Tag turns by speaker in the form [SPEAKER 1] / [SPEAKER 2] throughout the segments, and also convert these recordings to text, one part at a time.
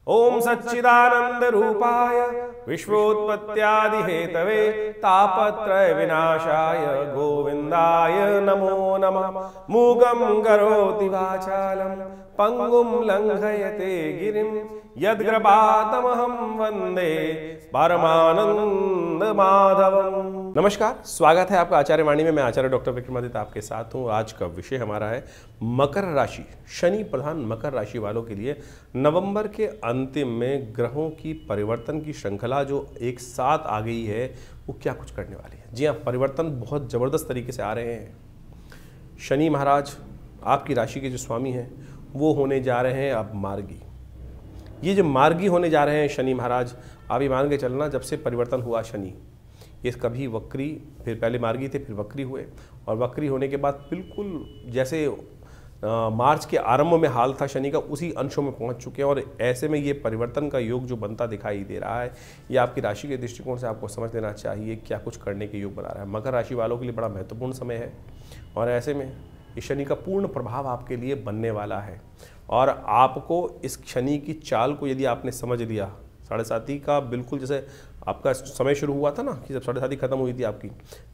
[SPEAKER 1] ओम सच्चिदानंद रूपाय विश्वोत्पत्त्यादि Hathaway तापत्रय विनाशाय गोविंदाय नमो नमः। मूगं करोति वाचालं पंगुं लंघयते गिरिं यद्कृपातमहं वंदे परमानंद माधवम। नमस्कार, स्वागत है आपका आचार्य वाणी में। मैं आचार्य डॉक्टर विक्रमादित्य आपके साथ हूँ। आज का विषय हमारा है मकर राशि, शनि प्रधान मकर राशि वालों के लिए नवंबर के अंतिम में ग्रहों की परिवर्तन की श्रृंखला जो एक साथ आ गई है वो क्या कुछ करने वाली है। जी हाँ, परिवर्तन बहुत ज़बरदस्त तरीके से आ रहे हैं। शनि महाराज आपकी राशि के जो स्वामी हैं वो होने जा रहे हैं अब मार्गी। ये जो मार्गी होने जा रहे हैं शनि महाराज, आप ये मान के चलना, जब से परिवर्तन हुआ शनि, ये कभी वक्री, फिर पहले मार्गी थे, फिर वक्री हुए, और वक्री होने के बाद बिल्कुल जैसे मार्च के आरंभ में हाल था शनि का, उसी अंशों में पहुंच चुके हैं। और ऐसे में ये परिवर्तन का योग जो बनता दिखाई दे रहा है, ये आपकी राशि के दृष्टिकोण से आपको समझ लेना चाहिए क्या कुछ करने के योग बना रहा है। मकर राशि वालों के लिए बड़ा महत्वपूर्ण समय है, और ऐसे में इस शनि का पूर्ण प्रभाव आपके लिए बनने वाला है। और आपको इस शनि की चाल को यदि आपने समझ लिया, 7.5 का बिल्कुल जैसे आपका समय शुरू हुआ था ना, कि जब 7.5 खत्म हुई थी आपकी,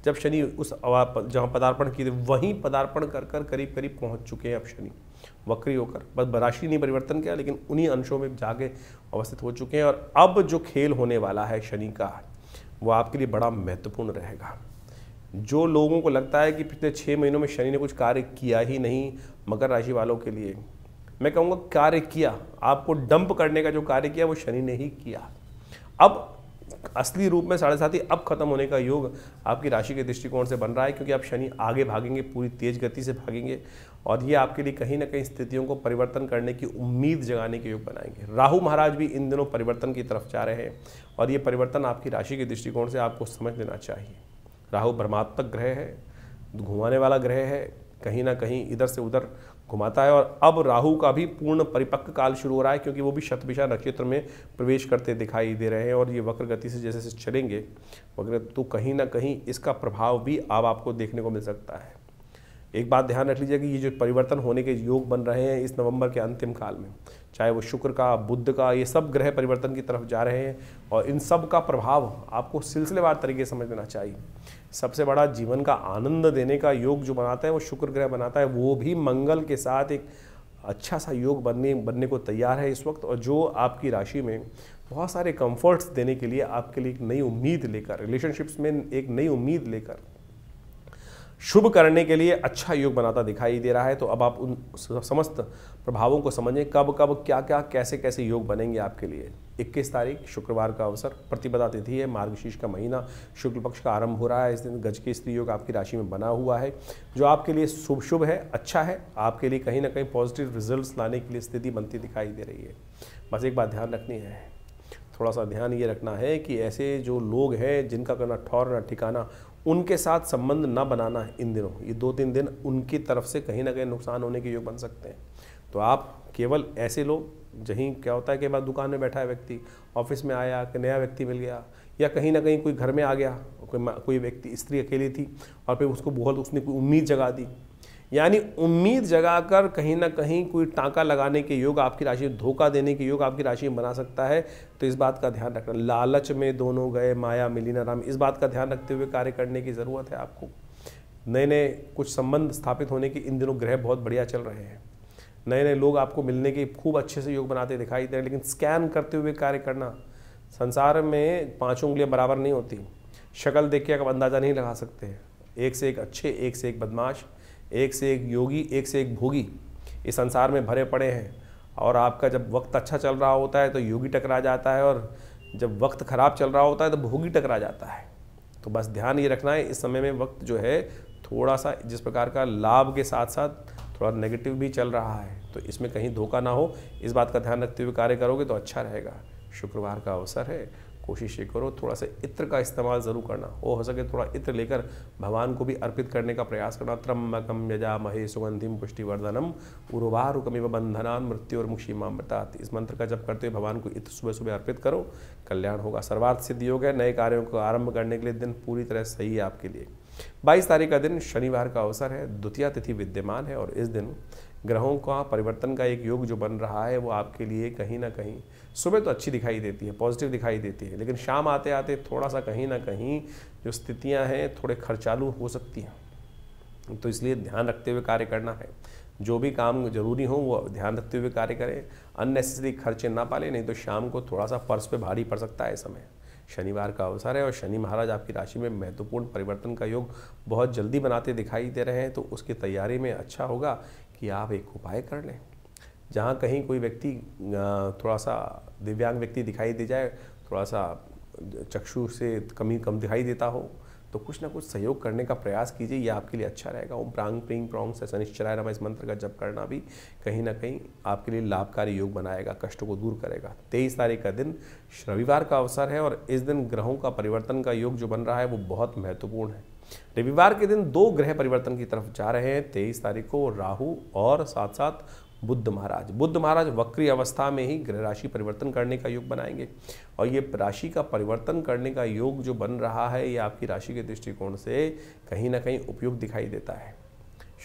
[SPEAKER 1] जब शनि उस जहाँ पदार्पण किए थे वहीं पदार्पण कर कर करीब करीब पहुँच चुके हैं अब शनि वक्री होकर। बस राशि नहीं परिवर्तन किया, लेकिन उन्हीं अंशों में जाके अवस्थित हो चुके हैं। और अब जो खेल होने वाला है शनि का, वो आपके लिए बड़ा महत्वपूर्ण रहेगा। जो लोगों को लगता है कि पिछले 6 महीनों में शनि ने कुछ कार्य किया ही नहीं, मकर राशि वालों के लिए मैं कहूँगा कार्य किया। आपको डंप करने का जो कार्य किया वो शनि ने ही किया। अब असली रूप में 7.5 अब खत्म होने का योग आपकी राशि के दृष्टिकोण से बन रहा है, क्योंकि अब शनि आगे भागेंगे, पूरी तेज गति से भागेंगे, और ये आपके लिए कहीं ना कहीं स्थितियों को परिवर्तन करने की उम्मीद जगाने के योग बनाएंगे। राहु महाराज भी इन दिनों परिवर्तन की तरफ जा रहे हैं, और ये परिवर्तन आपकी राशि के दृष्टिकोण से आपको समझ लेना चाहिए। राहु ब्रह्मात्मक ग्रह है, घुमाने वाला ग्रह है, कहीं ना कहीं इधर से उधर घुमाता है। और अब राहु का भी पूर्ण परिपक्व काल शुरू हो रहा है, क्योंकि वो भी शतभिषा नक्षत्र में प्रवेश करते दिखाई दे रहे हैं, और ये वक्र गति से जैसे चलेंगे वक्र, तो कहीं ना कहीं इसका प्रभाव भी अब आपको देखने को मिल सकता है। एक बात ध्यान रख लीजिए कि ये जो परिवर्तन होने के योग बन रहे हैं इस नवंबर के अंतिम काल में, चाहे वो शुक्र का, बुध का, ये सब ग्रह परिवर्तन की तरफ जा रहे हैं, और इन सब का प्रभाव आपको सिलसिलेवार तरीके से समझ लेना चाहिए। सबसे बड़ा जीवन का आनंद देने का योग जो बनाता है वो शुक्र ग्रह बनाता है, वो भी मंगल के साथ एक अच्छा सा योग बनने को तैयार है इस वक्त, और जो आपकी राशि में बहुत सारे कंफर्ट्स देने के लिए, आपके लिए एक नई उम्मीद लेकर, रिलेशनशिप्स में एक नई उम्मीद लेकर शुभ करने के लिए अच्छा योग बनाता दिखाई दे रहा है। तो अब आप उन समस्त प्रभावों को समझें, कब कब क्या क्या कैसे कैसे योग बनेंगे आपके लिए। 21 तारीख शुक्रवार का अवसर, प्रतिपदा तिथि है, मार्गशीर्ष का महीना, शुक्ल पक्ष का आरंभ हो रहा है। इस दिन गज के स्त्री योग आपकी राशि में बना हुआ है, जो आपके लिए शुभ है, अच्छा है, आपके लिए कहीं ना कहीं पॉजिटिव रिजल्ट्स लाने के लिए स्थिति बनती दिखाई दे रही है। बस एक बात ध्यान रखनी है, थोड़ा सा ध्यान ये रखना है कि ऐसे जो लोग हैं जिनका करना ठौर ना ठिकाना, उनके साथ संबंध ना बनाना है इन दिनों। ये 2-3 दिन उनकी तरफ से कहीं ना कहीं नुकसान होने के योग बन सकते हैं। तो आप केवल ऐसे लोग, जहीं क्या होता है कि बाद दुकान में बैठा है व्यक्ति, ऑफिस में आया कि नया व्यक्ति मिल गया, या कहीं ना कहीं कोई घर में आ गया, कोई व्यक्ति, स्त्री अकेली थी और फिर उसको बहुत उसने कोई उम्मीद जगा दी, यानी उम्मीद जगाकर कहीं ना कहीं कोई टाँका लगाने के योग आपकी राशि, धोखा देने के योग आपकी राशि में बना सकता है। तो इस बात का ध्यान रखना। लालच में दोनों गए माया मिली ना राम, इस बात का ध्यान रखते हुए कार्य करने की ज़रूरत है आपको। नए नए कुछ संबंध स्थापित होने के इन दिनों ग्रह बहुत बढ़िया चल रहे हैं, नए नए लोग आपको मिलने के खूब अच्छे से योग बनाते दिखाई दे रहे हैं। लेकिन स्कैन करते हुए कार्य करना, संसार में 5 उंगलियाँ बराबर नहीं होती, शक्ल देख के आप अंदाज़ा नहीं लगा सकते। एक से एक अच्छे, एक से एक बदमाश, एक से एक योगी, एक से एक भोगी इस संसार में भरे पड़े हैं। और आपका जब वक्त अच्छा चल रहा होता है तो योगी टकरा जाता है, और जब वक्त खराब चल रहा होता है तो भोगी टकरा जाता है। तो बस ध्यान ये रखना है, इस समय में वक्त जो है थोड़ा सा जिस प्रकार का लाभ के साथ साथ थोड़ा नेगेटिव भी चल रहा है, तो इसमें कहीं धोखा ना हो, इस बात का ध्यान रखते हुए कार्य करोगे तो अच्छा रहेगा। शुक्रवार का अवसर है, कोशिश ये करो थोड़ा सा इत्र का इस्तेमाल ज़रूर करना, हो सके थोड़ा इत्र लेकर भगवान को भी अर्पित करने का प्रयास करना। त्र्यंबकम यजामहे सुगंधिम पुष्टिवर्धनम उर्वारुकमिव बंधनान मृत्योर्मुक्षीमामृतात्, इस मंत्र का जप करते हुए भगवान को इत्र सुबह सुबह अर्पित करो, कल्याण होगा। सर्वार्थ सिद्ध योग है, नए कार्यों को आरंभ करने के लिए दिन पूरी तरह सही है आपके लिए। 22 तारीख का दिन शनिवार का अवसर है, द्वितीया तिथि विद्यमान है, और इस दिन ग्रहों का परिवर्तन का एक योग जो बन रहा है वो आपके लिए कहीं ना कहीं सुबह तो अच्छी दिखाई देती है, पॉजिटिव दिखाई देती है, लेकिन शाम आते आते थोड़ा सा कहीं ना कहीं जो स्थितियां हैं थोड़े खर्चालू हो सकती हैं। तो इसलिए ध्यान रखते हुए कार्य करना है। जो भी काम जरूरी हो वो ध्यान रखते हुए कार्य करें, अननेसेसरी खर्चे ना पालें, नहीं तो शाम को थोड़ा सा पर्स पे भारी पड़ सकता है समय। शनिवार का अवसर है और शनि महाराज आपकी राशि में महत्वपूर्ण परिवर्तन का योग बहुत जल्दी बनाते दिखाई दे रहे हैं। तो उसकी तैयारी में अच्छा होगा कि आप एक उपाय कर लें। जहाँ कहीं कोई व्यक्ति थोड़ा सा दिव्यांग व्यक्ति दिखाई दे जाए, थोड़ा सा चक्षु से कम दिखाई देता हो, तो कुछ ना कुछ सहयोग करने का प्रयास कीजिए, यह आपके लिए अच्छा रहेगा। ओम प्रांग प्रींग प्रौंग से शनिश्चराय नमः इस मंत्र का जप करना भी कहीं ना कहीं आपके लिए लाभकारी योग बनाएगा, कष्टों को दूर करेगा। 23 तारीख का दिन रविवार का अवसर है और इस दिन ग्रहों का परिवर्तन का योग जो बन रहा है वो बहुत महत्वपूर्ण है। रविवार के दिन 2 ग्रह परिवर्तन की तरफ जा रहे हैं। 23 तारीख को राहु और साथ साथ बुध महाराज वक्री अवस्था में ही ग्रह राशि परिवर्तन करने का योग बनाएंगे और ये राशि का परिवर्तन करने का योग जो बन रहा है ये आपकी राशि के दृष्टिकोण से कहीं ना कहीं उपयुक्त दिखाई देता है।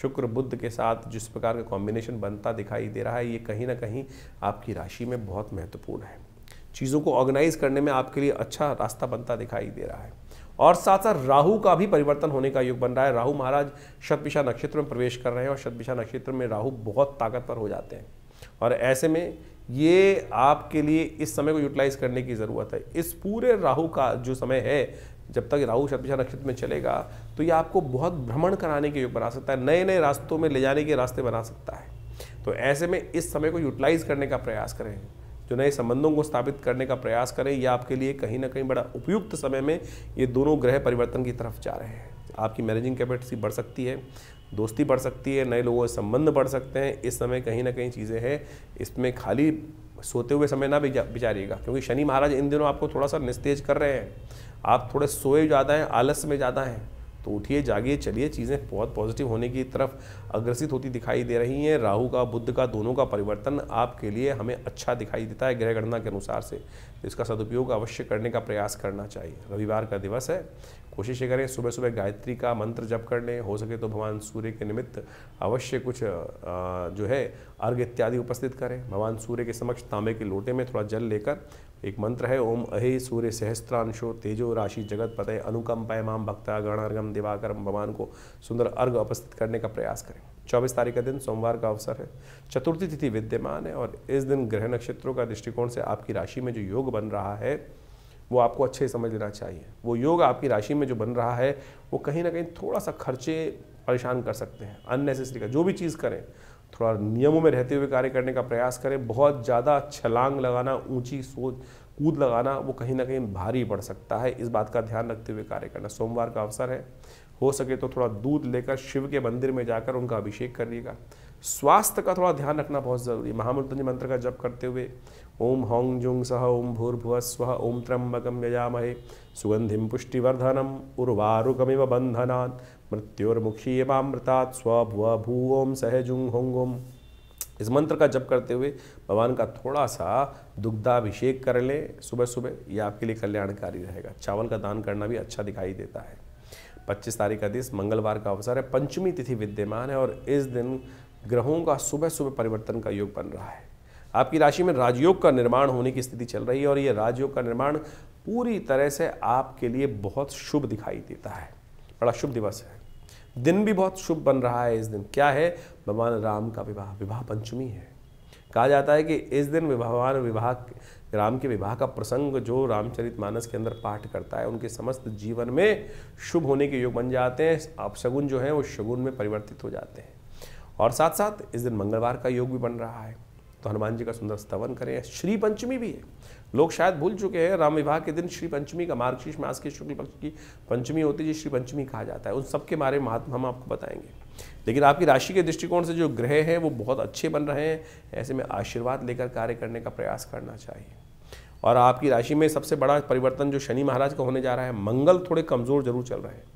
[SPEAKER 1] शुक्र बुध के साथ जिस प्रकार का कॉम्बिनेशन बनता दिखाई दे रहा है ये कहीं ना कहीं आपकी राशि में बहुत महत्वपूर्ण है। चीज़ों को ऑर्गेनाइज करने में आपके लिए अच्छा रास्ता बनता दिखाई दे रहा है। और साथ साथ राहु का भी परिवर्तन होने का योग बन रहा है। राहु महाराज शतभिषा नक्षत्र में प्रवेश कर रहे हैं और शतभिषा नक्षत्र में राहु बहुत ताकतवर हो जाते हैं और ऐसे में ये आपके लिए इस समय को यूटिलाइज करने की ज़रूरत है। इस पूरे राहु का जो समय है, जब तक राहु शतभिषा नक्षत्र में चलेगा तो ये आपको बहुत भ्रमण कराने के योग बना सकता है, नए नए रास्तों में ले जाने के रास्ते बना सकता है। तो ऐसे में इस समय को यूटिलाइज करने का प्रयास करें, जो नए संबंधों को स्थापित करने का प्रयास करें। यह आपके लिए कहीं ना कहीं बड़ा उपयुक्त समय में ये दोनों ग्रह परिवर्तन की तरफ जा रहे हैं। आपकी मैनेजिंग कैपेसिटी बढ़ सकती है, दोस्ती बढ़ सकती है, नए लोगों से संबंध बढ़ सकते हैं। इस समय कहीं ना कहीं चीज़ें हैं, इसमें खाली सोते हुए समय ना विचारिएगा, क्योंकि शनि महाराज इन दिनों आपको थोड़ा सा निस्तेज कर रहे हैं। आप थोड़े सोए ज़्यादा हैं, आलस में ज़्यादा हैं, तो उठिए जागिए चलिए, चीज़ें बहुत पॉजिटिव होने की तरफ अग्रसित होती दिखाई दे रही हैं। राहु का बुध का दोनों का परिवर्तन आपके लिए हमें अच्छा दिखाई देता है ग्रह गणना के अनुसार से, तो इसका सदुपयोग अवश्य करने का प्रयास करना चाहिए। रविवार का दिवस है, कोशिश करें सुबह सुबह गायत्री का मंत्र जप कर लें, हो सके तो भगवान सूर्य के निमित्त अवश्य कुछ जो है अर्घ इत्यादि उपस्थित करें। भगवान सूर्य के समक्ष तांबे के लोटे में थोड़ा जल लेकर, एक मंत्र है ओम अहे सूर्य सहस्त्रांशो तेजो राशि जगत पतये अनुकंपाय माम भक्ता गणार्गम दिवाकरम, भगवान को सुंदर अर्घ उपस्थित करने का प्रयास करें। 24 तारीख का दिन सोमवार का अवसर है, चतुर्थी तिथि विद्यमान है और इस दिन ग्रह नक्षत्रों का दृष्टिकोण से आपकी राशि में जो योग बन रहा है वो आपको अच्छे समझ लेना चाहिए। वो योग आपकी राशि में जो बन रहा है वो कहीं ना कहीं थोड़ा सा खर्चे परेशान कर सकते हैं। अननेसेसरी का जो भी चीज़ करें थोड़ा नियमों में रहते हुए कार्य करने का प्रयास करें। बहुत ज़्यादा छलांग लगाना, ऊंची सोच कूद लगाना वो कहीं ना कहीं भारी पड़ सकता है, इस बात का ध्यान रखते हुए कार्य करना। सोमवार का अवसर है, हो सके तो थोड़ा दूध लेकर शिव के मंदिर में जाकर उनका अभिषेक करिएगा। स्वास्थ्य का थोड़ा ध्यान रखना बहुत ज़रूरी है। महामृत्युंजय मंत्र का जप करते हुए ओम हौं जुंग सह ओम भूर्भुवः स्वः ओम त्र्यंबकं यजामहे सुगंधिं पुष्टिवर्धनम् उर्वारुकमिव बन्धनान् मृत्योर्मुक्षीयमामृतात् स्वभुव भू ओम सह जुंग होंग ओम। इस मंत्र का जप करते हुए भगवान का थोड़ा सा दुग्धाभिषेक कर लें सुबह सुबह, यह आपके लिए कल्याणकारी रहेगा। चावल का दान करना भी अच्छा दिखाई देता है। 25 तारीख का दिन मंगलवार का अवसर है, पंचमी तिथि विद्यमान है और इस दिन ग्रहों का सुबह सुबह परिवर्तन का योग बन रहा है। आपकी राशि में राजयोग का निर्माण होने की स्थिति चल रही है और ये राजयोग का निर्माण पूरी तरह से आपके लिए बहुत शुभ दिखाई देता है। बड़ा शुभ दिवस है, दिन भी बहुत शुभ बन रहा है। इस दिन क्या है, भगवान राम का विवाह पंचमी है। कहा जाता है कि इस दिन भगवान राम के विवाह का प्रसंग जो रामचरितमानस के अंदर पाठ करता है उनके समस्त जीवन में शुभ होने के योग बन जाते हैं। अपशगुन जो है वो शगुन में परिवर्तित हो जाते हैं और साथ साथ इस दिन मंगलवार का योग भी बन रहा है, तो हनुमान जी का सुंदर स्तवन करें। श्री पंचमी भी है, लोग शायद भूल चुके हैं, राम विवाह के दिन श्री पंचमी का मार्गशीर्ष मास के शुक्ल पक्ष की पंचमी होती है, श्री पंचमी कहा जाता है। उन सब के बारे में महात्मा हम आपको बताएंगे। लेकिन आपकी राशि के दृष्टिकोण से जो ग्रह हैं वो बहुत अच्छे बन रहे हैं, ऐसे में आशीर्वाद लेकर कार्य करने का प्रयास करना चाहिए। और आपकी राशि में सबसे बड़ा परिवर्तन जो शनि महाराज का होने जा रहा है, मंगल थोड़े कमज़ोर जरूर चल रहे हैं।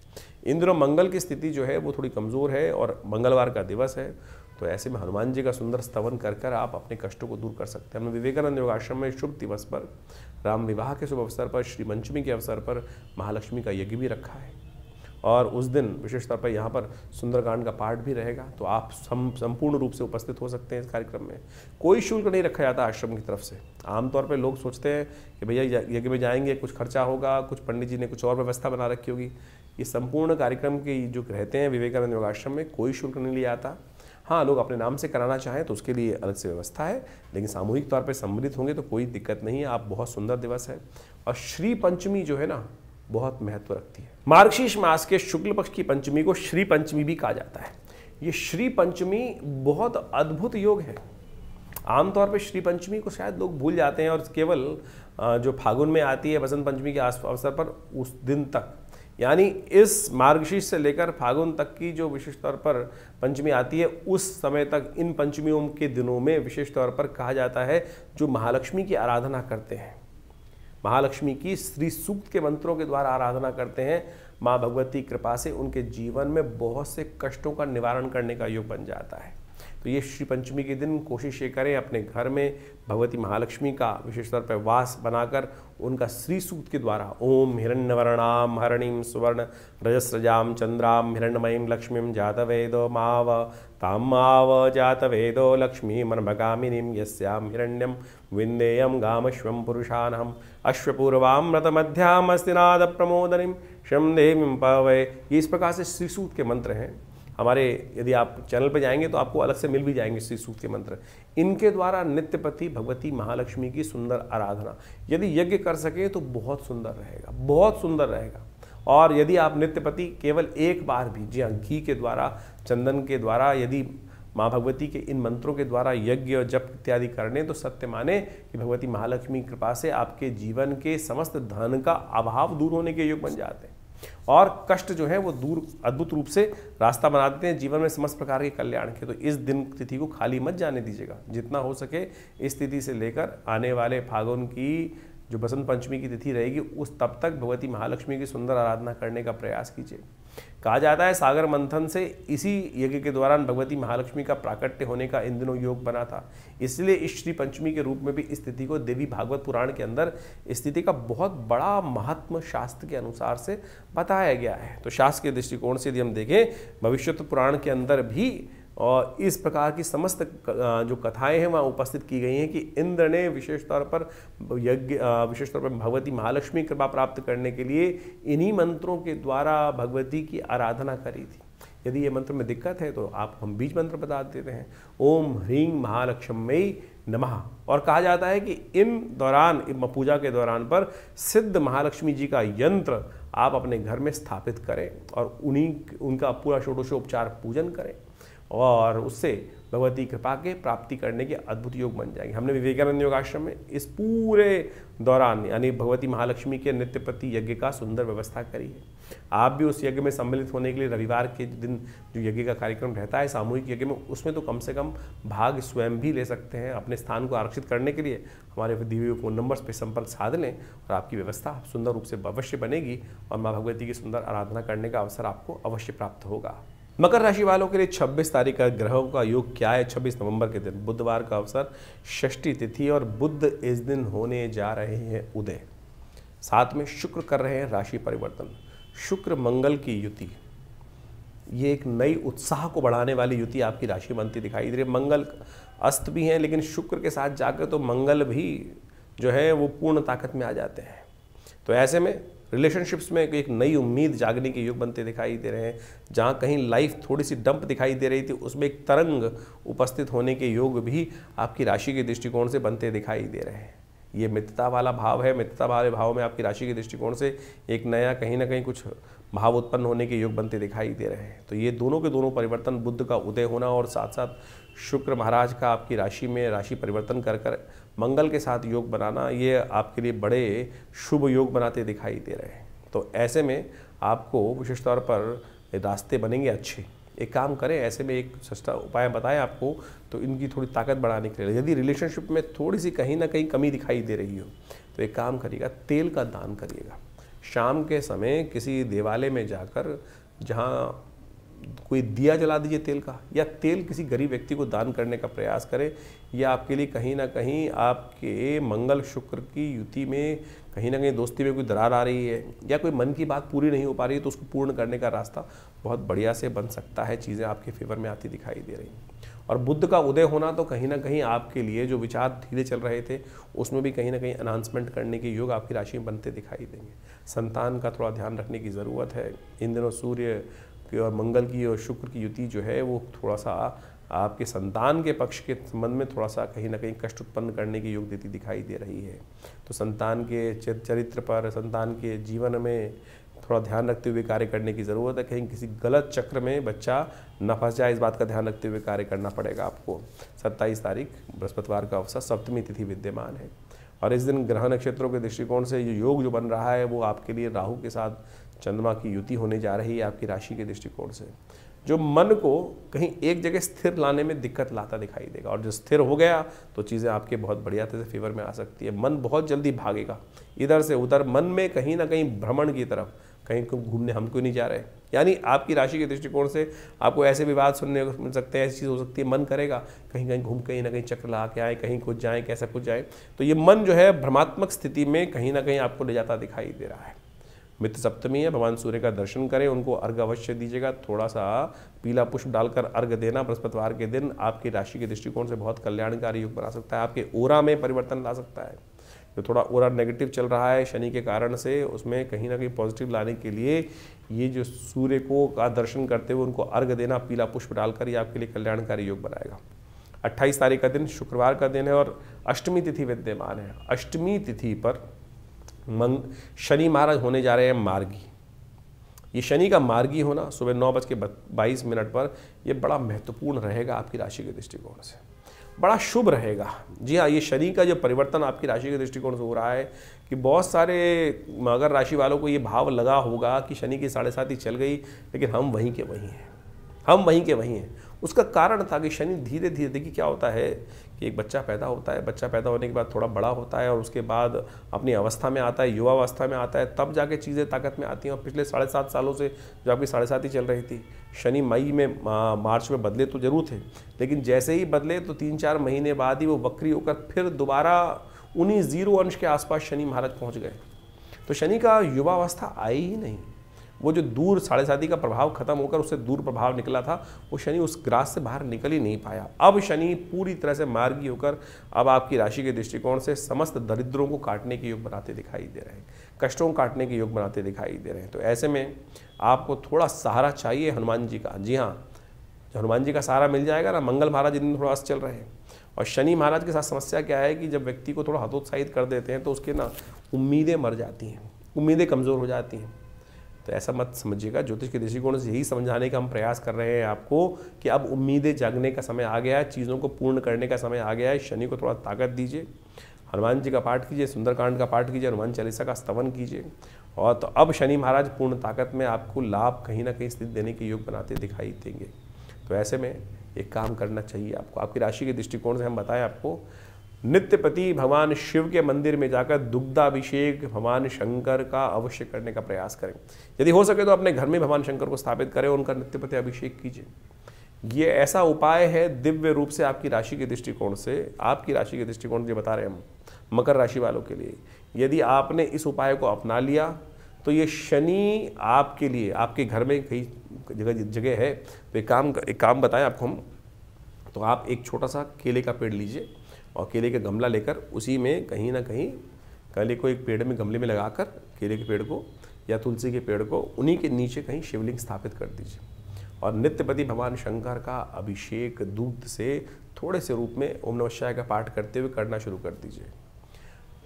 [SPEAKER 1] इन दिनों मंगल की स्थिति जो है वो थोड़ी कमज़ोर है और मंगलवार का दिवस है, तो ऐसे में हनुमान जी का सुंदर स्तवन कर कर आप अपने कष्टों को दूर कर सकते हैं। हमने विवेकानंद योगाश्रम में शुभ दिवस पर, राम विवाह के शुभ अवसर पर, श्री पंचमी के अवसर पर महालक्ष्मी का यज्ञ भी रखा है और उस दिन विशेष तौर पर यहाँ पर सुंदरकांड का पाठ भी रहेगा, तो आप संपूर्ण रूप से उपस्थित हो सकते हैं इस कार्यक्रम में। कोई शुल्क नहीं रखा जाता आश्रम की तरफ से। आमतौर पर लोग सोचते हैं कि भैया यज्ञ में जाएंगे, कुछ खर्चा होगा, कुछ पंडित जी ने कुछ और व्यवस्था बना रखी होगी। ये संपूर्ण कार्यक्रम के जो रहते हैं विवेकानंद योगाश्रम में कोई शुल्क नहीं लिया जाता। हाँ, लोग अपने नाम से कराना चाहें तो उसके लिए अलग से व्यवस्था है, लेकिन सामूहिक तौर पर सम्मिलित होंगे तो कोई दिक्कत नहीं है। आप बहुत सुंदर दिवस है। और श्री पंचमी जो है ना, बहुत महत्व रखती है। मार्गशीर्ष मास के शुक्ल पक्ष की पंचमी को श्री पंचमी भी कहा जाता है। ये श्री पंचमी बहुत अद्भुत योग है। आमतौर पर श्री पंचमी को शायद लोग भूल जाते हैं और केवल जो फागुन में आती है बसंत पंचमी के अवसर पर उस दिन तक, यानी इस मार्गशीर्ष से लेकर फागुन तक की जो विशेष तौर पर पंचमी आती है, उस समय तक इन पंचमियों के दिनों में विशेष तौर पर कहा जाता है जो महालक्ष्मी की आराधना करते हैं, महालक्ष्मी की श्री सूक्त के मंत्रों के द्वारा आराधना करते हैं, माँ भगवती कृपा से उनके जीवन में बहुत से कष्टों का निवारण करने का योग बन जाता है। तो ये श्री पंचमी के दिन कोशिश ये करें अपने घर में भगवती महालक्ष्मी का विशेष तौर पर वास बनाकर उनका श्री सूक्त के द्वारा ओम हिरण्यवर्णाम हरणीम सुवर्ण रजस्रजाम चंद्राम हिरण्यमयीं लक्ष्मीं जातवेदो माव ताम माव जातवेदो लक्ष्मी मनमगामिनीं यस्याम हिरण्यम विन्देयम गामश्वं पुरुषानहम अश्वपूर्वाम रतमध्याम अस्तिनाद प्रमोदनीं शम देवीं पवै। ये इस प्रकार से श्री सूक्त के मंत्र हैं हमारे। यदि आप चैनल पर जाएंगे तो आपको अलग से मिल भी जाएंगे श्री सूक्त के मंत्र। इनके द्वारा नित्यपति भगवती महालक्ष्मी की सुंदर आराधना यदि यज्ञ कर सके तो बहुत सुंदर रहेगा, बहुत सुंदर रहेगा। और यदि आप नित्यपति केवल एक बार भी, जी हाँ, घी के द्वारा, चंदन के द्वारा यदि माँ भगवती के इन मंत्रों के द्वारा यज्ञ और जप इत्यादि करने, तो सत्य माने कि भगवती महालक्ष्मी की कृपा से आपके जीवन के समस्त धन का अभाव दूर होने के योग बन जाते हैं और कष्ट जो है वो दूर अद्भुत रूप से रास्ता बना देते हैं जीवन में समस्त प्रकार के कल्याण के। तो इस दिन तिथि को खाली मत जाने दीजिएगा, जितना हो सके इस तिथि से लेकर आने वाले फागुन की जो बसंत पंचमी की तिथि रहेगी उस तब तक भगवती महालक्ष्मी की सुंदर आराधना करने का प्रयास कीजिए। कहा जाता है सागर मंथन से इसी यज्ञ के दौरान भगवती महालक्ष्मी का प्राकट्य होने का इन दिनों योग बना था, इसलिए इस श्री पंचमी के रूप में भी इस तिथि को देवी भागवत पुराण के अंदर इस तिथि का बहुत बड़ा महात्म शास्त्र के अनुसार से बताया गया है। तो शास्त्र के दृष्टिकोण से यदि हम देखें, भविष्यत्व पुराण के अंदर भी और इस प्रकार की समस्त जो कथाएं हैं वहाँ उपस्थित की गई हैं कि इंद्र ने विशेष तौर पर विशेष तौर पर भगवती महालक्ष्मी कृपा प्राप्त करने के लिए इन्हीं मंत्रों के द्वारा भगवती की आराधना करी थी। यदि ये मंत्र में दिक्कत है तो आप हम बीज मंत्र बता देते हैं, ओम ह्रीं महालक्ष्म्यै नमः। और कहा जाता है कि इन दौरान पूजा के दौरान पर सिद्ध महालक्ष्मी जी का यंत्र आप अपने घर में स्थापित करें और उनका पूरा षोडशोपचार पूजन करें और उससे भगवती कृपा के प्राप्ति करने के अद्भुत योग बन जाएंगे। हमने विवेकानंद योगाश्रम में इस पूरे दौरान यानी भगवती महालक्ष्मी के नित्यपति यज्ञ का सुंदर व्यवस्था करी है। आप भी उस यज्ञ में सम्मिलित होने के लिए रविवार के दिन जो यज्ञ का कार्यक्रम रहता है सामूहिक यज्ञ में, उसमें तो कम से कम भाग स्वयं भी ले सकते हैं। अपने स्थान को आरक्षित करने के लिए हमारे दिव्य फ़ोन नंबर्स पर संपर्क साध लें और आपकी व्यवस्था सुंदर रूप से अवश्य बनेगी और माँ भगवती की सुंदर आराधना करने का अवसर आपको अवश्य प्राप्त होगा। मकर राशि वालों के लिए 26 तारीख का ग्रहों का योग क्या है? 26 नवंबर के दिन बुधवार का अवसर, षष्ठी तिथि और बुध इस दिन होने जा रहे हैं उदय। साथ में शुक्र कर रहे हैं राशि परिवर्तन। शुक्र मंगल की युति, ये एक नई उत्साह को बढ़ाने वाली युति आपकी राशि बनती दिखाई दे रही है। मंगल अस्त भी हैं लेकिन शुक्र के साथ जाकर तो मंगल भी जो है वो पूर्ण ताकत में आ जाते हैं। तो ऐसे में रिलेशनशिप्स में एक नई उम्मीद जागने के योग बनते दिखाई दे रहे हैं। जहाँ कहीं लाइफ थोड़ी सी डंप दिखाई दे रही थी उसमें एक तरंग उपस्थित होने के योग भी आपकी राशि के दृष्टिकोण से बनते दिखाई दे रहे हैं। ये मित्रता वाला भाव है। मित्रता वाले भाव में आपकी राशि के दृष्टिकोण से एक नया कहीं ना कहीं कुछ भाव उत्पन्न होने के योग बनते दिखाई दे रहे हैं। तो ये दोनों के दोनों परिवर्तन, बुध का उदय होना और साथ साथ शुक्र महाराज का आपकी राशि में राशि परिवर्तन कर मंगल के साथ योग बनाना, ये आपके लिए बड़े शुभ योग बनाते दिखाई दे रहे हैं। तो ऐसे में आपको विशेष तौर पर रास्ते बनेंगे अच्छे। एक काम करें, ऐसे में एक सस्ता उपाय बताएं आपको तो इनकी थोड़ी ताकत बढ़ाने के लिए। यदि रिलेशनशिप में थोड़ी सी कहीं ना कहीं कमी दिखाई दे रही हो तो एक काम करिएगा, तेल का दान करिएगा। शाम के समय किसी देवालय में जाकर जहाँ कोई दिया जला दीजिए तेल का, या तेल किसी गरीब व्यक्ति को दान करने का प्रयास करें। यह आपके लिए कहीं ना कहीं आपके मंगल शुक्र की युति में कहीं ना कहीं दोस्ती में कोई दरार आ रही है, या कोई मन की बात पूरी नहीं हो पा रही है, तो उसको पूर्ण करने का रास्ता बहुत बढ़िया से बन सकता है। चीज़ें आपके फेवर में आती दिखाई दे रही हैं। और बुध का उदय होना तो कहीं ना कहीं आपके लिए जो विचार धीरे चल रहे थे उसमें भी कहीं ना कहीं अनाउंसमेंट करने के योग आपकी राशि में बनते दिखाई देंगे। संतान का थोड़ा ध्यान रखने की ज़रूरत है। इन दिनों सूर्य की और मंगल की और शुक्र की युति जो है वो थोड़ा सा आपके संतान के पक्ष के संबंध में थोड़ा सा कहीं ना कहीं कष्ट उत्पन्न करने की योग देती दिखाई दे रही है। तो संतान के चरित्र पर, संतान के जीवन में थोड़ा ध्यान रखते हुए कार्य करने की ज़रूरत है। कहीं किसी गलत चक्र में बच्चा न फंस जाए, इस बात का ध्यान रखते हुए कार्य करना पड़ेगा आपको। 27 तारीख बृहस्पतिवार का अवसर, सप्तमी तिथि विद्यमान है। और इस दिन ग्रह नक्षत्रों के दृष्टिकोण से ये योग जो बन रहा है वो आपके लिए राहु के साथ चंद्रमा की युति होने जा रही है आपकी राशि के दृष्टिकोण से, जो मन को कहीं एक जगह स्थिर लाने में दिक्कत लाता दिखाई देगा। और जो स्थिर हो गया तो चीज़ें आपके बहुत बढ़िया तरह से फेवर में आ सकती है। मन बहुत जल्दी भागेगा इधर से उधर, मन में कहीं ना कहीं भ्रमण की तरफ, कहीं घूमने हम क्यों नहीं जा रहे। यानी आपकी राशि के दृष्टिकोण से आपको ऐसे विवाद सुनने को मिल सकते हैं, ऐसी चीज़ हो सकती है। मन करेगा कहीं कहीं घूम कहीं ना कहीं चक्र ला के आए, कहीं कुछ जाएँ, कैसा कुछ जाए। तो ये मन जो है भ्रमात्मक स्थिति में कहीं ना कहीं आपको ले जाता दिखाई दे रहा है। मित्र सप्तमी है, भगवान सूर्य का दर्शन करें, उनको अर्घ अवश्य दीजिएगा। थोड़ा सा पीला पुष्प डालकर अर्घ देना बृहस्पतिवार के दिन आपकी राशि के दृष्टिकोण से बहुत कल्याणकारी योग बना सकता है। आपके ओरा में परिवर्तन ला सकता है। जो थोड़ा ओरा नेगेटिव चल रहा है शनि के कारण से, उसमें कहीं ना कहीं पॉजिटिव लाने के लिए ये जो सूर्य को का दर्शन करते हुए उनको अर्घ देना पीला पुष्प डालकर, ये आपके लिए कल्याणकारी योग बनाएगा। 28 तारीख का दिन शुक्रवार का दिन है और अष्टमी तिथि विद्यमान है। अष्टमी तिथि पर शनि महाराज होने जा रहे हैं मार्गी। ये शनि का मार्गी होना सुबह 9:22 पर ये बड़ा महत्वपूर्ण रहेगा आपकी राशि के दृष्टिकोण से, बड़ा शुभ रहेगा। जी हाँ, ये शनि का जो परिवर्तन आपकी राशि के दृष्टिकोण से हो रहा है कि बहुत सारे मकर राशि वालों को ये भाव लगा होगा कि शनि की 7.5 चल गई, लेकिन हम वहीं के वहीं हैं, हम वहीं के वहीं हैं। उसका कारण था कि शनि धीरे धीरे, देखिए क्या होता है कि एक बच्चा पैदा होता है, बच्चा पैदा होने के बाद थोड़ा बड़ा होता है और उसके बाद अपनी अवस्था में आता है, युवा अवस्था में आता है, तब जाके चीज़ें ताकत में आती हैं। और पिछले 7.5 सालों से जो आपकी 7.5 ही चल रही थी, शनि मई में मार्च में बदले तो जरूर थे, लेकिन जैसे ही बदले तो 3-4 महीने बाद ही वो वक्री होकर फिर दोबारा 19 अंश के आसपास शनि महाराज पहुँच गए। तो शनि का युवा अवस्था आई ही नहीं। वो जो दूर 7.5 का प्रभाव खत्म होकर उससे दूर प्रभाव निकला था, वो शनि उस ग्रास से बाहर निकल ही नहीं पाया। अब शनि पूरी तरह से मार्गी होकर अब आपकी राशि के दृष्टिकोण से समस्त दरिद्रों को काटने के योग बनाते दिखाई दे रहे हैं, कष्टों को काटने के योग बनाते दिखाई दे रहे हैं। तो ऐसे में आपको थोड़ा सहारा चाहिए हनुमान जी का। जी हाँ, जो हनुमान जी का सहारा मिल जाएगा ना, मंगल महाराज इन थोड़ा अस्त चल रहे हैं। और शनि महाराज के साथ समस्या क्या है कि जब व्यक्ति को थोड़ा हतोत्साहित कर देते हैं तो उसके ना उम्मीदें मर जाती हैं, उम्मीदें कमज़ोर हो जाती हैं। तो ऐसा मत समझिएगा। ज्योतिष के दृष्टिकोण से यही समझाने का हम प्रयास कर रहे हैं आपको कि अब उम्मीदें जागने का समय आ गया है, चीज़ों को पूर्ण करने का समय आ गया है। शनि को थोड़ा ताकत दीजिए, हनुमान जी का पाठ कीजिए, सुंदरकांड का पाठ कीजिए, हनुमान चालीसा का स्तवन कीजिए। और तो अब शनि महाराज पूर्ण ताकत में आपको लाभ कहीं ना कहीं स्थिति देने के योग बनाते दिखाई देंगे। तो ऐसे में एक काम करना चाहिए आपको। आपकी राशि के दृष्टिकोण से हम बताएं आपको, नित्यपति भगवान शिव के मंदिर में जाकर दुग्धाभिषेक भगवान शंकर का अवश्य करने का प्रयास करें। यदि हो सके तो अपने घर में भगवान शंकर को स्थापित करें, उनका नित्यपति अभिषेक कीजिए। ये ऐसा उपाय है दिव्य रूप से आपकी राशि के दृष्टिकोण से, आपकी राशि के दृष्टिकोण से बता रहे हैं हम मकर राशि वालों के लिए। यदि आपने इस उपाय को अपना लिया तो ये शनि आपके लिए, आपके घर में कई जगह है तो एक काम बताएं आपको हम। तो आप एक छोटा सा केले का पेड़ लीजिए और केले का गमला लेकर उसी में कहीं ना कहीं केले को एक पेड़ में गमले में लगाकर केले के पेड़ को या तुलसी के पेड़ को उन्हीं के नीचे कहीं शिवलिंग स्थापित कर दीजिए और नित्यपति भगवान शंकर का अभिषेक दूध से थोड़े से रूप में ओम नमः शिवाय का पाठ करते हुए करना शुरू कर दीजिए।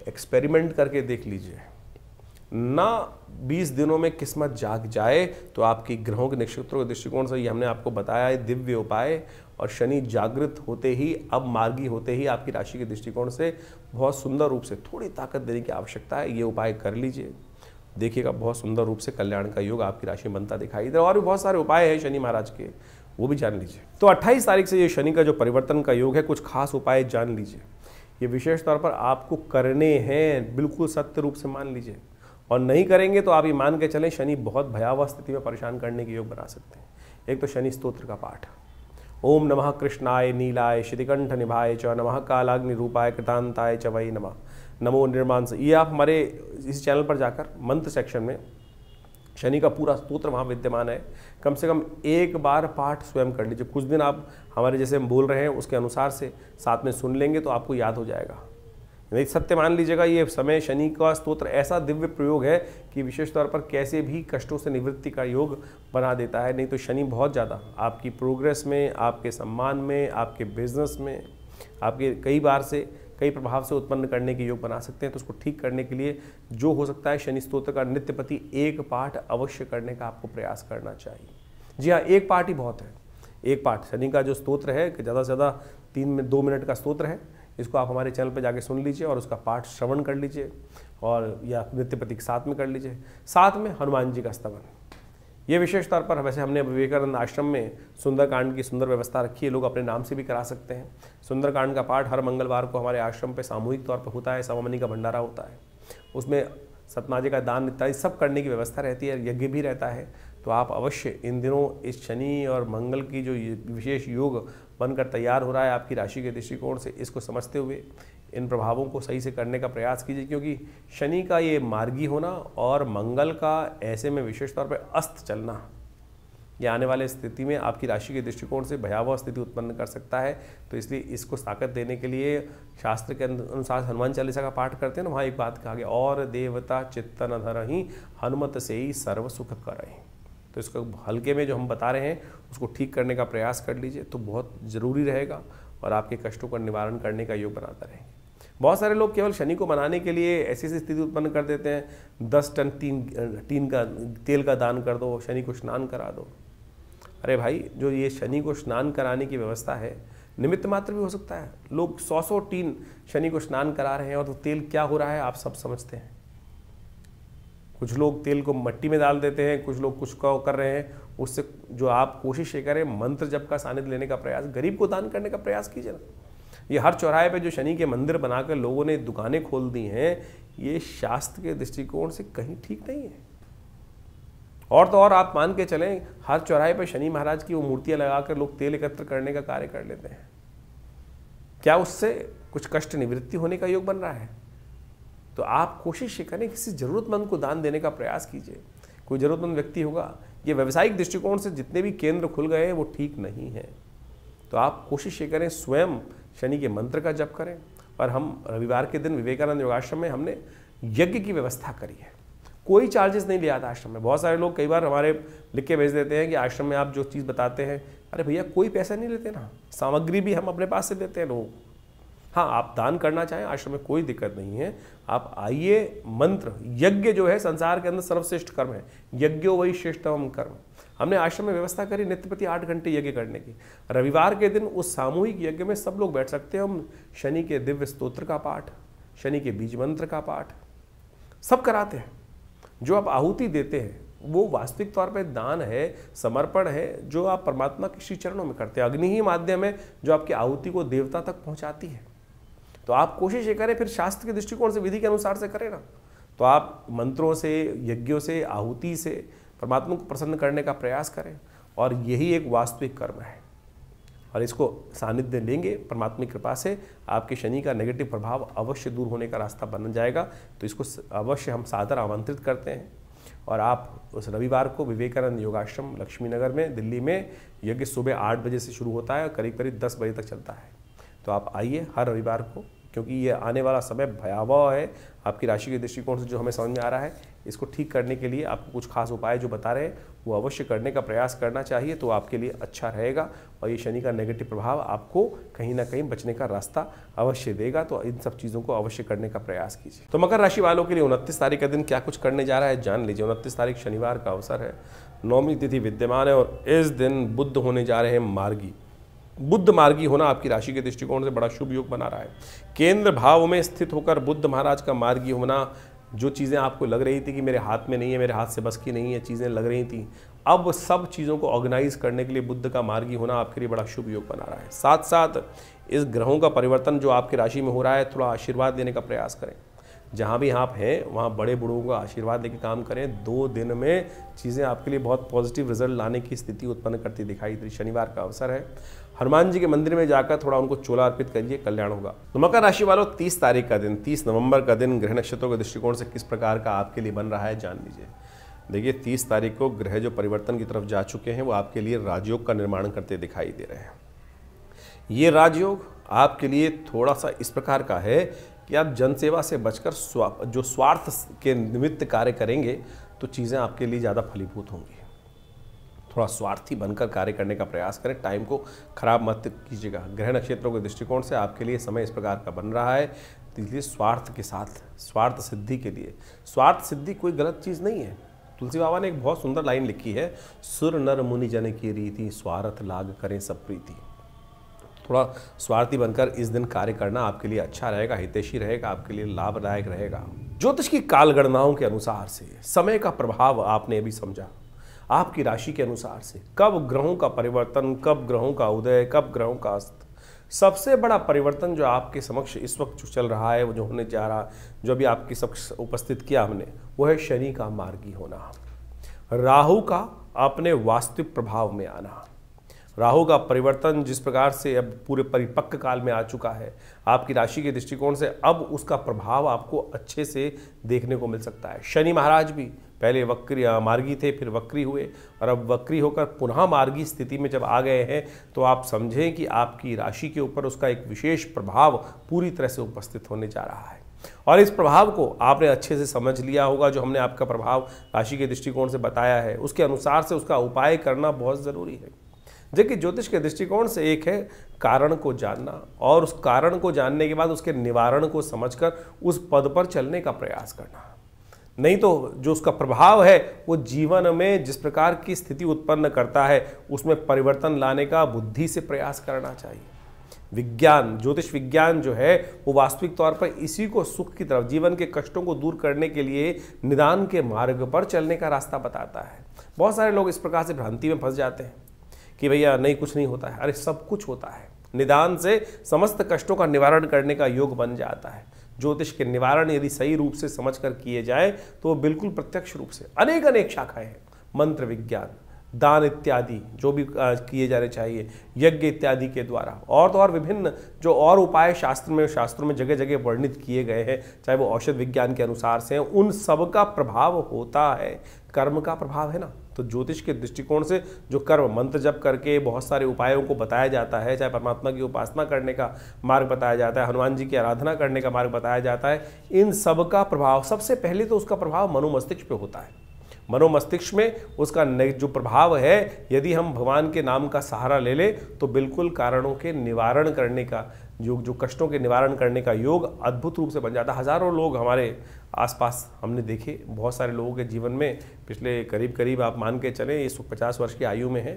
[SPEAKER 1] एक्सपेरिमेंट करके देख लीजिए ना, 20 दिनों में किस्मत जाग जाए तो आपकी ग्रहों के नक्षत्रों के दृष्टिकोण से ये हमने आपको बताया है दिव्य उपाय। और शनि जागृत होते ही, अब मार्गी होते ही आपकी राशि के दृष्टिकोण से बहुत सुंदर रूप से थोड़ी ताकत देने की आवश्यकता है। ये उपाय कर लीजिए, देखिएगा बहुत सुंदर रूप से कल्याण का योग आपकी राशि में बनता दिखाई दे। और भी बहुत सारे उपाय हैं शनि महाराज के, वो भी जान लीजिए। तो 28 तारीख से ये शनि का जो परिवर्तन का योग है, कुछ खास उपाय जान लीजिए। ये विशेष तौर पर आपको करने हैं, बिल्कुल सत्य रूप से मान लीजिए। और नहीं करेंगे तो आप ये मान के चलें शनि बहुत भयावह स्थिति में परेशान करने के योग बना सकते हैं। एक तो शनि स्तोत्र का पाठ, ओम नमः कृष्णाय नीलाय श्रीकंठ निभाय च नमः कालाग्नि रूपाय कृतांताय च वै नमः नमो निर्माण से। ये आप हमारे इस चैनल पर जाकर मंत्र सेक्शन में शनि का पूरा स्तोत्र वहाँ विद्यमान है, कम से कम एक बार पाठ स्वयं कर लीजिए। कुछ दिन आप हमारे जैसे हम बोल रहे हैं उसके अनुसार से साथ में सुन लेंगे तो आपको याद हो जाएगा। नहीं सत्य मान लीजिएगा, ये समय शनि का स्तोत्र ऐसा दिव्य प्रयोग है कि विशेष तौर पर कैसे भी कष्टों से निवृत्ति का योग बना देता है। नहीं तो शनि बहुत ज़्यादा आपकी प्रोग्रेस में, आपके सम्मान में, आपके बिजनेस में, आपके कई प्रभाव से उत्पन्न करने के योग बना सकते हैं। तो उसको ठीक करने के लिए जो हो सकता है, शनि स्तोत्र का नित्य प्रति एक पाठ अवश्य करने का आपको प्रयास करना चाहिए। जी हाँ, एक पाठ ही बहुत है। एक पाठ शनि का जो स्तोत्र है ज़्यादा से ज़्यादा 2 मिनट का स्तोत्र है। इसको आप हमारे चैनल पर जाके सुन लीजिए और उसका पाठ श्रवण कर लीजिए, और या नित्य प्रति के साथ में कर लीजिए। साथ में हनुमान जी का स्तवन, ये विशेष तौर पर वैसे हमने विवेकानंद आश्रम में सुंदरकांड की सुंदर व्यवस्था रखी है, लोग अपने नाम से भी करा सकते हैं। सुंदरकांड का पाठ हर मंगलवार को हमारे आश्रम पे सामूहिक तौर पर होता है, सवामनी का भंडारा होता है, उसमें सतनाजे का दान इत्यादि सब करने की व्यवस्था रहती है, यज्ञ भी रहता है। तो आप अवश्य इन दिनों इस शनि और मंगल की जो विशेष योग बनकर तैयार हो रहा है आपकी राशि के दृष्टिकोण से, इसको समझते हुए इन प्रभावों को सही से करने का प्रयास कीजिए। क्योंकि शनि का ये मार्गी होना और मंगल का ऐसे में विशेष तौर पर अस्त चलना, ये आने वाले स्थिति में आपकी राशि के दृष्टिकोण से भयावह स्थिति उत्पन्न कर सकता है। तो इसलिए इसको ताकत देने के लिए शास्त्र के अनुसार हनुमान चालीसा का पाठ करते हैं ना, वहाँ एक बात कहा गया, और देवता चित्तन धरहि हनुमत से ही सर्व सुख करहि। तो इसको हल्के में जो हम बता रहे हैं उसको ठीक करने का प्रयास कर लीजिए, तो बहुत ज़रूरी रहेगा और आपके कष्टों का निवारण करने का योग बनाता रहेंगे। बहुत सारे लोग केवल शनि को मनाने के लिए ऐसी स्थिति उत्पन्न कर देते हैं, 10 टन टीन का तेल का दान कर दो, शनि को स्नान करा दो। अरे भाई, जो ये शनि को स्नान कराने की व्यवस्था है, निमित्त मात्र भी हो सकता है। लोग 100 टीन शनि को स्नान करा रहे हैं और तो तेल क्या हो रहा है आप सब समझते हैं। कुछ लोग तेल को मिट्टी में डाल देते हैं, कुछ लोग कुछ कर रहे हैं। उससे जो आप कोशिश ये करें, मंत्र जप का सानिध्य लेने का प्रयास, गरीब को दान करने का प्रयास कीजिए ना। ये हर चौराहे पे जो शनि के मंदिर बनाकर लोगों ने दुकानें खोल दी हैं, ये शास्त्र के दृष्टिकोण से कहीं ठीक नहीं है। और तो और आप मान के चलें, हर चौराहे पे शनि महाराज की वो मूर्तियां लगाकर लोग तेल एकत्र करने का कार्य कर लेते हैं। क्या उससे कुछ कष्ट निवृत्ति होने का योग बन रहा है? तो आप कोशिश ये करें, किसी ज़रूरतमंद को दान देने का प्रयास कीजिए। कोई ज़रूरतमंद व्यक्ति होगा, ये व्यावसायिक दृष्टिकोण से जितने भी केंद्र खुल गए हैं वो ठीक नहीं है। तो आप कोशिश ये करें, स्वयं शनि के मंत्र का जप करें। और हम रविवार के दिन विवेकानंद योगाश्रम में हमने यज्ञ की व्यवस्था करी है, कोई चार्जेस नहीं लिया था आश्रम में। बहुत सारे लोग कई बार हमारे लिख के भेज देते हैं कि आश्रम में आप जो चीज़ बताते हैं, अरे भैया कोई पैसा नहीं लेते ना, सामग्री भी हम अपने पास से देते हैं लोगों को। हाँ, आप दान करना चाहें आश्रम में कोई दिक्कत नहीं है, आप आइए। मंत्र यज्ञ जो है संसार के अंदर सर्वश्रेष्ठ कर्म है, यज्ञो वही श्रेष्ठतम कर्म। हमने आश्रम में व्यवस्था करी नित्य प्रति 8 घंटे यज्ञ करने की। रविवार के दिन उस सामूहिक यज्ञ में सब लोग बैठ सकते हैं। हम शनि के दिव्य स्तोत्र का पाठ, शनि के बीज मंत्र का पाठ सब कराते हैं। जो आप आहुति देते हैं वो वास्तविक तौर पे दान है, समर्पण है, जो आप परमात्मा के श्री चरणों में करते हैं। अग्नि ही माध्यम है जो आपकी आहुति को देवता तक पहुंचाती है। तो आप कोशिश ये करें, फिर शास्त्र के दृष्टिकोण से, विधि के अनुसार से करें ना। तो आप मंत्रों से, यज्ञों से, आहुति से परमात्मा को प्रसन्न करने का प्रयास करें, और यही एक वास्तविक कर्म है। और इसको सानिध्य लेंगे, परमात्मा की कृपा से आपके शनि का नेगेटिव प्रभाव अवश्य दूर होने का रास्ता बन जाएगा। तो इसको अवश्य हम सादर आमंत्रित करते हैं। और आप उस रविवार को विवेकानंद योगाश्रम लक्ष्मी नगर में, दिल्ली में, यज्ञ सुबह 8 बजे से शुरू होता है और करीब करीब 10 बजे तक चलता है। तो आप आइए हर रविवार को, क्योंकि ये आने वाला समय भयावह है आपकी राशि के दृष्टिकोण से, जो हमें समझ में आ रहा है। इसको ठीक करने के लिए आपको कुछ खास उपाय जो बता रहे हैं वो अवश्य करने का प्रयास करना चाहिए, तो आपके लिए अच्छा रहेगा। और ये शनि का नेगेटिव प्रभाव आपको कहीं ना कहीं बचने का रास्ता अवश्य देगा। तो इन सब चीज़ों को अवश्य करने का प्रयास कीजिए। तो मकर राशि वालों के लिए 29 तारीख का दिन क्या कुछ करने जा रहा है जान लीजिए। 29 तारीख शनिवार का अवसर है, नौमी तिथि विद्यमान है, और इस दिन बुध होने जा रहे हैं मार्गी। बुध मार्गी होना आपकी राशि के दृष्टिकोण से बड़ा शुभ योग बना रहा है। केंद्र भाव में स्थित होकर बुध महाराज का मार्गी होना, जो चीज़ें आपको लग रही थी कि मेरे हाथ में नहीं है, मेरे हाथ से बस की नहीं है, चीज़ें लग रही थी, अब सब चीज़ों को ऑर्गेनाइज करने के लिए बुध का मार्गी होना आपके लिए बड़ा शुभ योग बना रहा है। साथ साथ इस ग्रहों का परिवर्तन जो आपकी राशि में हो रहा है, थोड़ा आशीर्वाद देने का प्रयास करें। जहाँ भी आप हैं वहाँ बड़े बूढ़ों का आशीर्वाद लेके काम करें। 2 दिन में चीज़ें आपके लिए बहुत पॉजिटिव रिजल्ट लाने की स्थिति उत्पन्न करती दिखाई दे रही। शनिवार का अवसर है, हनुमान जी के मंदिर में जाकर थोड़ा उनको चोला अर्पित करिए, कल्याण होगा। तो मकर राशि वालों, 30 तारीख का दिन, 30 नवंबर का दिन ग्रह नक्षत्रों के दृष्टिकोण से किस प्रकार का आपके लिए बन रहा है जान लीजिए। देखिए 30 तारीख को ग्रह जो परिवर्तन की तरफ जा चुके हैं वो आपके लिए राजयोग का निर्माण करते दिखाई दे रहे हैं। ये राजयोग आपके लिए थोड़ा सा इस प्रकार का है कि आप जनसेवा से बचकर जो स्वार्थ के निमित्त कार्य करेंगे तो चीज़ें आपके लिए ज़्यादा फलीभूत होंगी। थोड़ा स्वार्थी बनकर कार्य करने का प्रयास करें, टाइम को खराब मत कीजिएगा। ग्रह नक्षत्रों के दृष्टिकोण से आपके लिए समय इस प्रकार का बन रहा है, तो इसलिए स्वार्थ के साथ, स्वार्थ सिद्धि के लिए, स्वार्थ सिद्धि कोई गलत चीज़ नहीं है। तुलसी बाबा ने एक बहुत सुंदर लाइन लिखी है, सुर नर मुनि जन की रीति, स्वार्थ लाग करें सब प्रीति। थोड़ा स्वार्थी बनकर इस दिन कार्य करना आपके लिए अच्छा रहेगा, हितैषी रहेगा, आपके लिए लाभदायक रहेगा। ज्योतिष की कालगणनाओं के अनुसार से समय का प्रभाव आपने अभी समझा, आपकी राशि के अनुसार से कब ग्रहों का परिवर्तन, कब ग्रहों का उदय, कब ग्रहों का अस्त। सबसे बड़ा परिवर्तन जो आपके समक्ष इस वक्त जो चल रहा है, वो जो होने जा रहा, जो अभी आपके समक्ष उपस्थित किया हमने, वो है शनि का मार्गी होना, राहु का अपने वास्तविक प्रभाव में आना। राहु का परिवर्तन जिस प्रकार से अब पूरे परिपक्व काल में आ चुका है आपकी राशि के दृष्टिकोण से, अब उसका प्रभाव आपको अच्छे से देखने को मिल सकता है। शनि महाराज भी पहले वक्री मार्गी थे, फिर वक्री हुए, और अब वक्री होकर पुनः मार्गी स्थिति में जब आ गए हैं तो आप समझें कि आपकी राशि के ऊपर उसका एक विशेष प्रभाव पूरी तरह से उपस्थित होने जा रहा है। और इस प्रभाव को आपने अच्छे से समझ लिया होगा, जो हमने आपका प्रभाव राशि के दृष्टिकोण से बताया है, उसके अनुसार से उसका उपाय करना बहुत ज़रूरी है। जबकि ज्योतिष के दृष्टिकोण से एक है कारण को जानना, और उस कारण को जानने के बाद उसके निवारण को समझकर उस पद पर चलने का प्रयास करना। नहीं तो जो उसका प्रभाव है वो जीवन में जिस प्रकार की स्थिति उत्पन्न करता है उसमें परिवर्तन लाने का बुद्धि से प्रयास करना चाहिए। विज्ञान, ज्योतिष विज्ञान जो है वो वास्तविक तौर पर इसी को सुख की तरफ, जीवन के कष्टों को दूर करने के लिए निदान के मार्ग पर चलने का रास्ता बताता है। बहुत सारे लोग इस प्रकार से भ्रांति में फंस जाते हैं कि भैया नहीं, कुछ नहीं होता है। अरे सब कुछ होता है। निदान से समस्त कष्टों का निवारण करने का योग बन जाता है। ज्योतिष के निवारण यदि सही रूप से समझकर किए जाए तो वो बिल्कुल प्रत्यक्ष रूप से अनेक शाखाएं हैं, मंत्र विज्ञान, दान इत्यादि जो भी किए जाने चाहिए, यज्ञ इत्यादि के द्वारा, और तो और विभिन्न जो और उपाय शास्त्रों में जगह जगह वर्णित किए गए हैं, चाहे वो औषध विज्ञान के अनुसार से हैं, उन सब का प्रभाव होता है, कर्म का प्रभाव है ना। तो ज्योतिष के दृष्टिकोण से जो कर्म, मंत्र जप करके बहुत सारे उपायों को बताया जाता है, चाहे परमात्मा की उपासना करने का मार्ग बताया जाता है, हनुमान जी की आराधना करने का मार्ग बताया जाता है, इन सब का प्रभाव सबसे पहले तो उसका प्रभाव मनोमस्तिष्क पे होता है। मनोमस्तिष्क में उसका जो प्रभाव है, यदि हम भगवान के नाम का सहारा ले ले तो बिल्कुल कारणों के निवारण करने का, जो कष्टों के निवारण करने का योग अद्भुत रूप से बन जाता है। हजारों लोग हमारे आसपास हमने देखे, बहुत सारे लोगों के जीवन में पिछले करीब आप मान के चलें ये 50 वर्ष की आयु में है,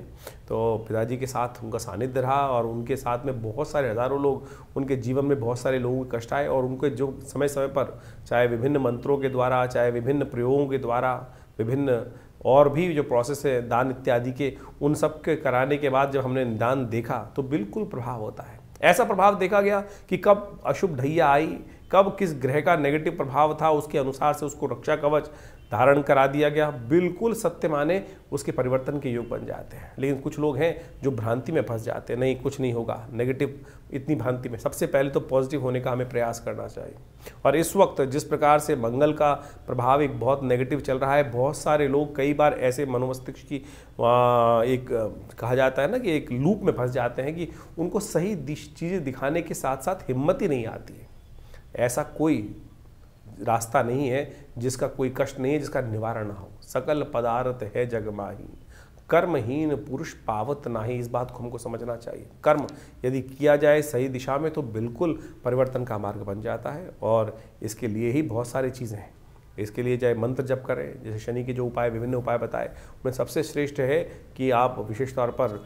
[SPEAKER 1] तो पिताजी के साथ उनका सानिध्य रहा, और उनके साथ में बहुत सारे हजारों लोग, उनके जीवन में बहुत सारे लोगों के कष्ट आए, और उनके जो समय समय पर चाहे विभिन्न मंत्रों के द्वारा, चाहे विभिन्न प्रयोगों के द्वारा, विभिन्न और भी जो प्रोसेस है दान इत्यादि के, उन सब के कराने के बाद जब हमने निदान देखा तो बिल्कुल प्रभाव होता है। ऐसा प्रभाव देखा गया कि कब अशुभ ढैया आई, कब किस ग्रह का नेगेटिव प्रभाव था, उसके अनुसार से उसको रक्षा कवच धारण करा दिया गया। बिल्कुल सत्य माने उसके परिवर्तन के योग बन जाते हैं। लेकिन कुछ लोग हैं जो भ्रांति में फंस जाते हैं, नहीं कुछ नहीं होगा, नेगेटिव, इतनी भ्रांति में। सबसे पहले तो पॉजिटिव होने का हमें प्रयास करना चाहिए। और इस वक्त जिस प्रकार से मंगल का प्रभाव एक बहुत नेगेटिव चल रहा है, बहुत सारे लोग कई बार ऐसे मनोमस्तिष्क की एक कहा जाता है ना कि एक लूप में फंस जाते हैं कि उनको सही चीज़ें दिखाने के साथ साथ हिम्मत ही नहीं आती है। ऐसा कोई रास्ता नहीं है जिसका कोई कष्ट नहीं है जिसका निवारण ना हो। सकल पदार्थ है जग माही, कर्महीन पुरुष पावत नाही। इस बात को हमको समझना चाहिए। कर्म यदि किया जाए सही दिशा में तो बिल्कुल परिवर्तन का मार्ग बन जाता है, और इसके लिए ही बहुत सारी चीज़ें हैं। इसके लिए चाहे मंत्र जप करें, जैसे शनि के जो उपाय, विभिन्न उपाय बताए, उनमें सबसे श्रेष्ठ है कि आप विशेष तौर पर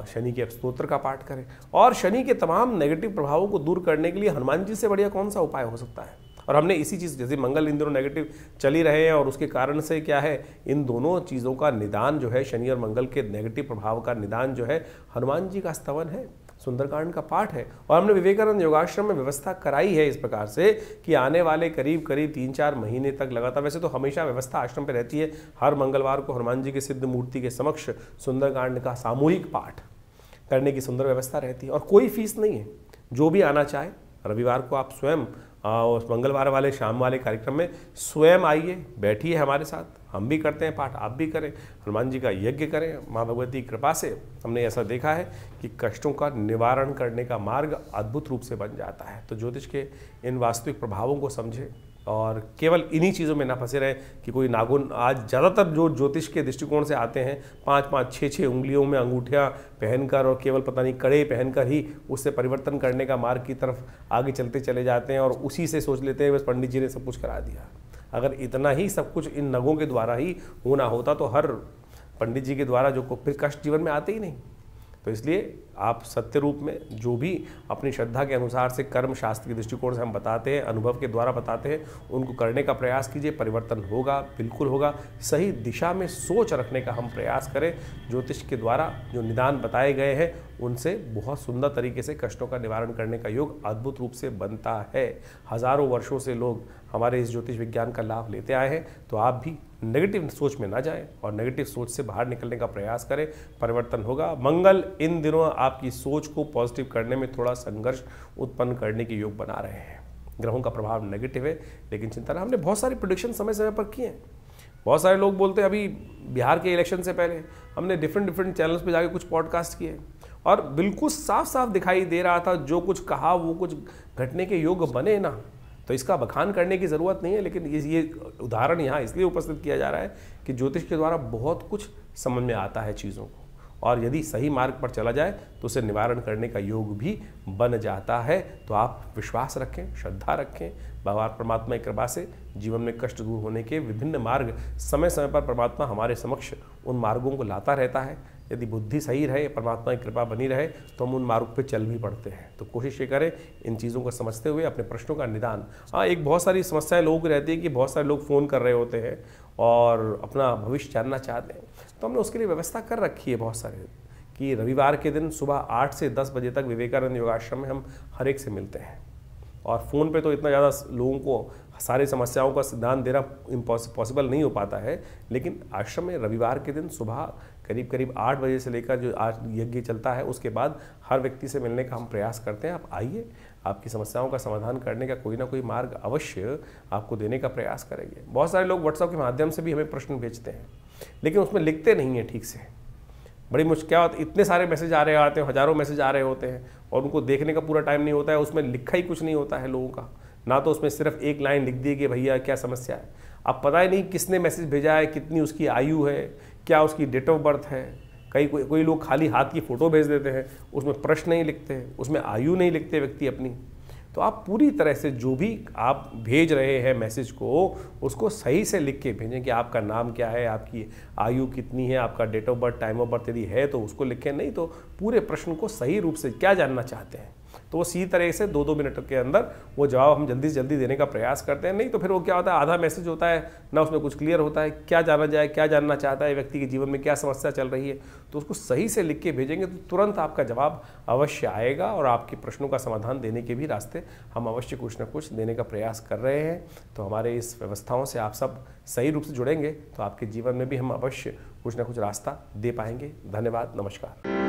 [SPEAKER 1] शनि के स्तोत्र का पाठ करें। और शनि के तमाम नेगेटिव प्रभावों को दूर करने के लिए हनुमान जी से बढ़िया कौन सा उपाय हो सकता है। और हमने इसी चीज़, जैसे मंगल इन दिनों नेगेटिव चल ही रहे हैं, और उसके कारण से क्या है, इन दोनों चीज़ों का निदान जो है, शनि और मंगल के नेगेटिव प्रभाव का निदान जो है, हनुमान जी का स्तवन है। सुंदरकांड का पाठ है। और हमने विवेकानंद योगाश्रम में व्यवस्था कराई है इस प्रकार से कि आने वाले करीब 3-4 महीने तक लगातार, वैसे तो हमेशा व्यवस्था आश्रम पे रहती है, हर मंगलवार को हनुमान जी के सिद्ध मूर्ति के समक्ष सुंदरकांड का सामूहिक पाठ करने की सुंदर व्यवस्था रहती है और कोई फीस नहीं है। जो भी आना चाहे रविवार को आप स्वयं उस मंगलवार वाले शाम वाले कार्यक्रम में स्वयं आइए, बैठिए हमारे साथ, हम भी करते हैं पाठ, आप भी करें, हनुमान जी का यज्ञ करें। माँ भगवती की कृपा से हमने ऐसा देखा है कि कष्टों का निवारण करने का मार्ग अद्भुत रूप से बन जाता है। तो ज्योतिष के इन वास्तविक प्रभावों को समझें और केवल इन्हीं चीज़ों में ना फंसे रहे कि कोई नाखून, आज ज़्यादातर जो ज्योतिष के दृष्टिकोण से आते हैं 5-5, 6-6 उंगलियों में अंगूठियाँ पहनकर और केवल पता नहीं कड़े पहनकर ही उससे परिवर्तन करने का मार्ग की तरफ आगे चलते चले जाते हैं और उसी से सोच लेते हैं बस पंडित जी ने सब कुछ करा दिया। अगर इतना ही सब कुछ इन नगों के द्वारा ही होना होता तो हर पंडित जी के द्वारा जो फिर कष्ट जीवन में आते ही नहीं। तो इसलिए आप सत्य रूप में जो भी अपनी श्रद्धा के अनुसार से कर्म शास्त्र के दृष्टिकोण से हम बताते हैं, अनुभव के द्वारा बताते हैं, उनको करने का प्रयास कीजिए। परिवर्तन होगा, बिल्कुल होगा। सही दिशा में सोच रखने का हम प्रयास करें। ज्योतिष के द्वारा जो निदान बताए गए हैं उनसे बहुत सुंदर तरीके से कष्टों का निवारण करने का योग अद्भुत रूप से बनता है। हजारों वर्षों से लोग हमारे इस ज्योतिष विज्ञान का लाभ लेते आए हैं। तो आप भी नेगेटिव सोच में ना जाएं और नेगेटिव सोच से बाहर निकलने का प्रयास करें। परिवर्तन होगा। मंगल इन दिनों आपकी सोच को पॉजिटिव करने में थोड़ा संघर्ष उत्पन्न करने के योग बना रहे हैं। ग्रहों का प्रभाव नेगेटिव है, लेकिन चिंता ना, हमने बहुत सारी प्रेडिक्शन समय समय पर किए हैं। बहुत सारे लोग बोलते हैं, अभी बिहार के इलेक्शन से पहले हमने डिफरेंट चैनल्स पे जाके कुछ पॉडकास्ट किए और बिल्कुल साफ साफ दिखाई दे रहा था जो कुछ कहा वो कुछ घटने के योग बने ना। तो इसका बखान करने की ज़रूरत नहीं है, लेकिन ये उदाहरण यहाँ इसलिए उपस्थित किया जा रहा है कि ज्योतिष के द्वारा बहुत कुछ समझ में आता है चीज़ों को, और यदि सही मार्ग पर चला जाए तो उसे निवारण करने का योग भी बन जाता है। तो आप विश्वास रखें, श्रद्धा रखें। भगवान परमात्मा की कृपा से जीवन में कष्ट दूर होने के विभिन्न मार्ग समय समय पर परमात्मा हमारे समक्ष उन मार्गों को लाता रहता है। यदि बुद्धि सही रहे, परमात्मा की कृपा बनी रहे, तो हम उन मार्ग पे चल भी पड़ते हैं। तो कोशिश ये करें इन चीज़ों को समझते हुए अपने प्रश्नों का निदान। एक बहुत सारी समस्याएं लोगों की रहती है कि बहुत सारे लोग फ़ोन कर रहे होते हैं और अपना भविष्य जानना चाहते हैं। तो हमने उसके लिए व्यवस्था कर रखी है बहुत सारे कि रविवार के दिन सुबह 8 से 10 बजे तक विवेकानंद योगाश्रम में हम हर एक से मिलते हैं। और फ़ोन पे तो इतना ज़्यादा लोगों को सारी समस्याओं का सिद्धांत देना पॉसिबल नहीं हो पाता है, लेकिन आश्रम में रविवार के दिन सुबह करीब 8 बजे से लेकर जो आज यज्ञ चलता है उसके बाद हर व्यक्ति से मिलने का हम प्रयास करते हैं। आप आइए, आपकी समस्याओं का समाधान करने का कोई ना कोई मार्ग अवश्य आपको देने का प्रयास करेंगे। बहुत सारे लोग व्हाट्सएप के माध्यम से भी हमें प्रश्न भेजते हैं, लेकिन उसमें लिखते नहीं हैं ठीक से। बड़ी मुश्किल, क्या होता है, इतने सारे मैसेज आ रहे आते हैं, हज़ारों मैसेज आ रहे होते हैं और उनको देखने का पूरा टाइम नहीं होता है। उसमें लिखा ही कुछ नहीं होता है लोगों का, ना तो उसमें सिर्फ एक लाइन लिख दी कि भैया क्या समस्या है। अब पता ही नहीं किसने मैसेज भेजा है, कितनी उसकी आयु है, क्या उसकी डेट ऑफ बर्थ है। कोई लोग खाली हाथ की फ़ोटो भेज देते हैं, उसमें प्रश्न नहीं लिखते, उसमें आयु नहीं लिखते व्यक्ति अपनी। तो आप पूरी तरह से जो भी आप भेज रहे हैं मैसेज को, उसको सही से लिख के भेजें कि आपका नाम क्या है, आपकी आयु कितनी है, आपका date of birth, time of birth यदि है तो उसको लिखें, नहीं तो पूरे प्रश्न को सही रूप से क्या जानना चाहते हैं तो वो सी तरह से 2-2 मिनट के अंदर वो जवाब हम जल्दी से जल्दी देने का प्रयास करते हैं। नहीं तो फिर वो क्या होता है, आधा मैसेज होता है ना, उसमें कुछ क्लियर होता है क्या जाना जाए, क्या जानना चाहता है व्यक्ति के जीवन में, क्या समस्या चल रही है। तो उसको सही से लिख के भेजेंगे तो तुरंत आपका जवाब अवश्य आएगा और आपके प्रश्नों का समाधान देने के भी रास्ते हम अवश्य कुछ ना कुछ देने का प्रयास कर रहे हैं। तो हमारे इस व्यवस्थाओं से आप सब सही रूप से जुड़ेंगे तो आपके जीवन में भी हम अवश्य कुछ ना कुछ रास्ता दे पाएंगे। धन्यवाद, नमस्कार।